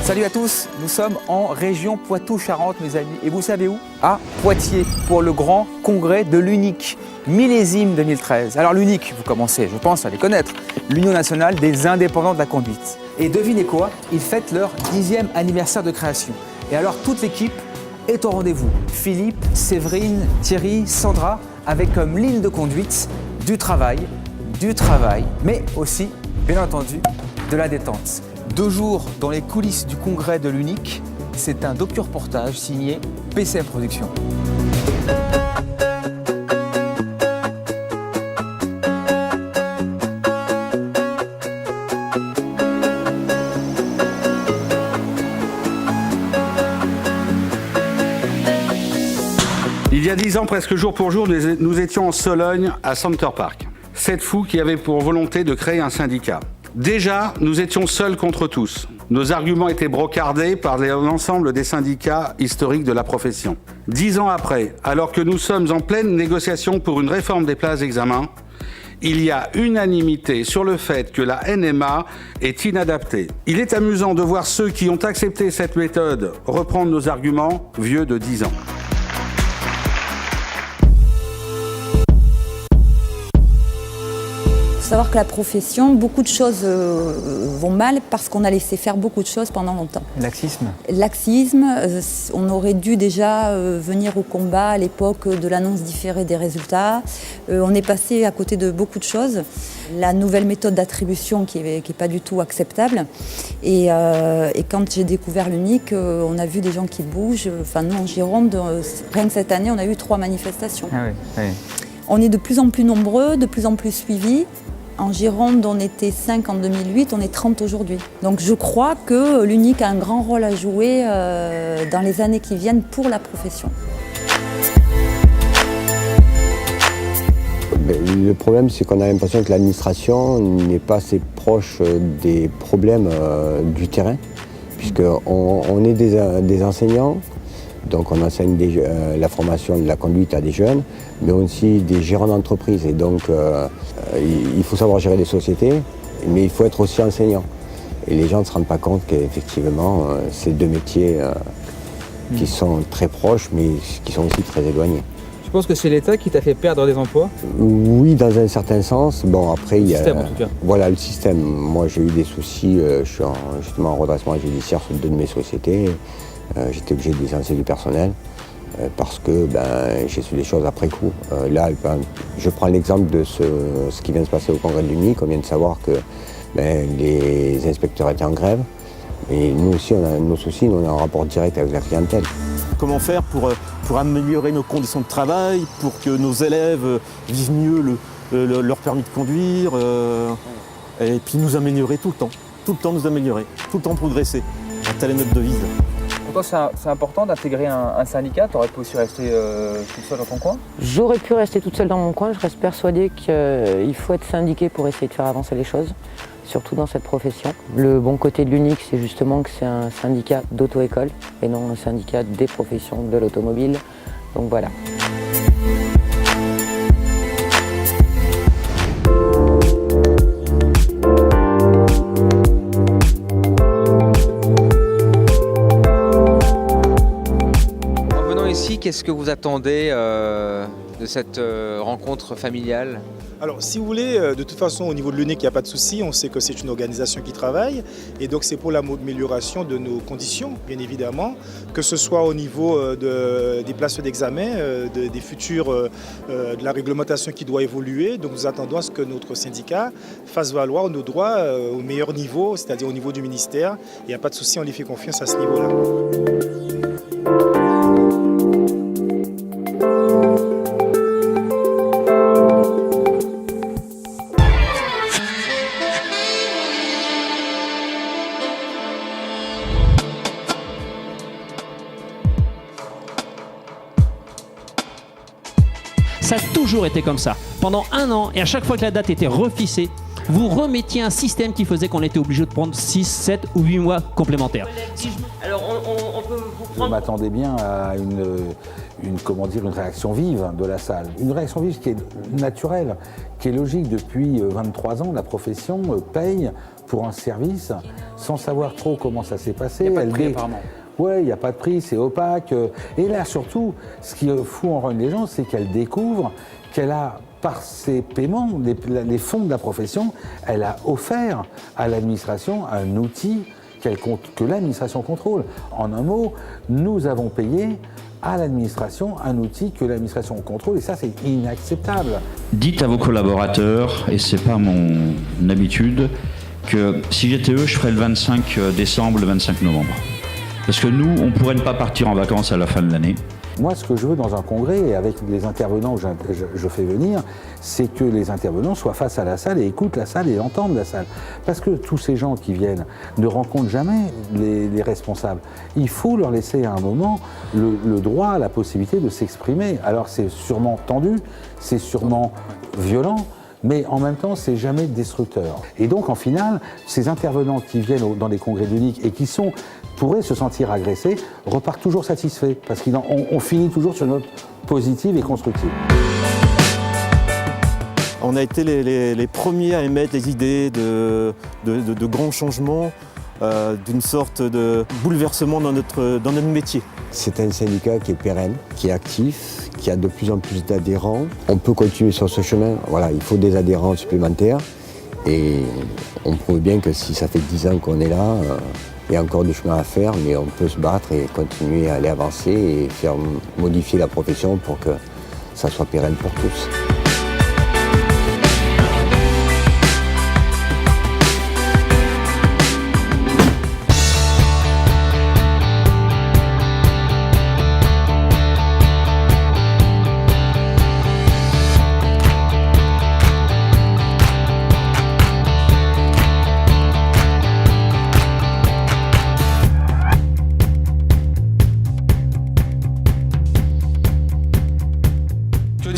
Salut à tous, nous sommes en région Poitou-Charentes mes amis. Et vous savez où? À Poitiers, pour le grand congrès de l'UNIC, millésime 2013. Alors l'UNIC, vous commencez, je pense, à les connaître, l'Union nationale des indépendants de la conduite. Et devinez quoi? Ils fêtent leur 10e anniversaire de création. Et alors toute l'équipe est au rendez-vous. Philippe, Séverine, Thierry, Sandra, avec comme ligne de conduite du travail, mais aussi, bien entendu, de la détente. 2 jours dans les coulisses du congrès de l'UNIC, c'est un docu-reportage signé PCM Productions. Il y a 10 ans, presque jour pour jour, nous étions en Sologne, à Center Park. 7 fous qui avaient pour volonté de créer un syndicat. Déjà, nous étions seuls contre tous. Nos arguments étaient brocardés par l'ensemble des syndicats historiques de la profession. 10 ans après, alors que nous sommes en pleine négociation pour une réforme des places d'examen, il y a unanimité sur le fait que la NMA est inadaptée. Il est amusant de voir ceux qui ont accepté cette méthode reprendre nos arguments vieux de 10 ans. Il faut savoir que la profession, beaucoup de choses vont mal parce qu'on a laissé faire beaucoup de choses pendant longtemps. Laxisme? Laxisme, on aurait dû déjà venir au combat à l'époque de l'annonce différée des résultats. On est passé à côté de beaucoup de choses. La nouvelle méthode d'attribution qui est pas du tout acceptable. Et quand j'ai découvert l'UNIC, on a vu des gens qui bougent. Enfin, nous, en Gironde, rien que cette année, on a eu 3 manifestations. Ah oui, oui. On est de plus en plus nombreux, de plus en plus suivis. En Gironde, on était 5 en 2008, on est 30 aujourd'hui. Donc je crois que l'UNIC a un grand rôle à jouer dans les années qui viennent pour la profession. Le problème, c'est qu'on a l'impression que l'administration n'est pas assez proche des problèmes du terrain, puisqu'on est des enseignants. Donc on enseigne la formation de la conduite à des jeunes, mais aussi des gérants d'entreprise. Et donc il faut savoir gérer des sociétés, mais il faut être aussi enseignant. Et les gens ne se rendent pas compte qu'effectivement, c'est 2 métiers qui sont très proches, mais qui sont aussi très éloignés. Tu penses que c'est l'État qui t'a fait perdre des emplois? Oui, dans un certain sens. Bon, après, il y a... Le système, en tout cas. Voilà, le système. Moi, j'ai eu des soucis. Je suis justement en redressement judiciaire sur 2 de mes sociétés. J'étais obligé de licencier du personnel parce que j'ai su des choses après coup. Là, je prends l'exemple de ce qui vient de se passer au congrès de l'UNIC. On vient de savoir que les inspecteurs étaient en grève. Et nous aussi, on a nos soucis. Nous, on a un rapport direct avec la clientèle. Comment faire pour améliorer nos conditions de travail, pour que nos élèves vivent mieux leur permis de conduire, et puis nous améliorer tout le temps nous améliorer, tout le temps progresser. Telle est notre devise. Pour toi, c'est important d'intégrer un syndicat? Tu aurais pu aussi rester toute seule dans ton coin? J'aurais pu rester toute seule dans mon coin. Je reste persuadée qu'il faut être syndiqué pour essayer de faire avancer les choses, surtout dans cette profession. Le bon côté de l'UNIC, c'est justement que c'est un syndicat d'auto-école et non un syndicat des professions de l'automobile. Donc voilà. Qu'est-ce que vous attendez de cette rencontre familiale? Alors, si vous voulez, de toute façon, au niveau de l'UNIC, il n'y a pas de souci. On sait que c'est une organisation qui travaille. Et donc, c'est pour l'amélioration de nos conditions, bien évidemment, que ce soit au niveau des places d'examen, des futurs, de la réglementation qui doit évoluer. Donc, nous attendons à ce que notre syndicat fasse valoir nos droits au meilleur niveau, c'est-à-dire au niveau du ministère. Il n'y a pas de souci, on lui fait confiance à ce niveau-là. Ça a toujours été comme ça. Pendant 1 an, et à chaque fois que la date était refixée, vous remettiez un système qui faisait qu'on était obligé de prendre 6, 7 ou 8 mois complémentaires. Alors on peut vous Je m'attendais bien à une réaction vive de la salle. Une réaction vive qui est naturelle, qui est logique. Depuis 23 ans, la profession paye pour un service sans savoir trop comment ça s'est passé. Il n'y a pas de prix, apparemment. Ouais, il n'y a pas de prix, c'est opaque. Et là, surtout, ce qui fout en rogne les gens, c'est qu'elle découvre qu'elle a, par ses paiements, les fonds de la profession, elle a offert à l'administration un outil que l'administration contrôle. En un mot, nous avons payé à l'administration un outil que l'administration contrôle, et ça, c'est inacceptable. Dites à vos collaborateurs, et c'est pas mon habitude, que si j'étais eux, je ferais le 25 décembre, le 25 novembre. Parce que nous, on pourrait ne pas partir en vacances à la fin de l'année. Moi, ce que je veux dans un congrès, et avec les intervenants que je fais venir, c'est que les intervenants soient face à la salle et écoutent la salle et entendent la salle. Parce que tous ces gens qui viennent ne rencontrent jamais les responsables. Il faut leur laisser à un moment le droit, la possibilité de s'exprimer. Alors c'est sûrement tendu, c'est sûrement violent, mais en même temps, c'est jamais destructeur. Et donc, en final, ces intervenants qui viennent dans les congrès de l'UNIC et qui pourraient se sentir agressés, repartent toujours satisfaits, parce qu'on finit toujours sur une note positive et constructive. On a été les premiers à émettre des idées de grands changements, d'une sorte de bouleversement dans notre métier. C'est un syndicat qui est pérenne, qui est actif, qui a de plus en plus d'adhérents. On peut continuer sur ce chemin. Voilà, il faut des adhérents supplémentaires. Et on prouve bien que si ça fait 10 ans qu'on est là, il y a encore du chemin à faire, mais on peut se battre et continuer à aller avancer et faire modifier la profession pour que ça soit pérenne pour tous.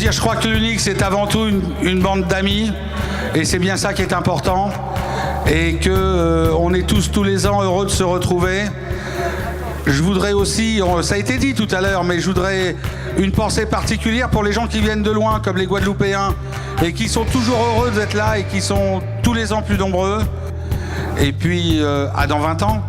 Je crois que l'UNIC, c'est avant tout une bande d'amis, et c'est bien ça qui est important, et qu'on est tous les ans heureux de se retrouver. Je voudrais aussi, ça a été dit tout à l'heure, mais je voudrais une pensée particulière pour les gens qui viennent de loin, comme les Guadeloupéens, et qui sont toujours heureux d'être là, et qui sont tous les ans plus nombreux. Et puis, à dans 20 ans.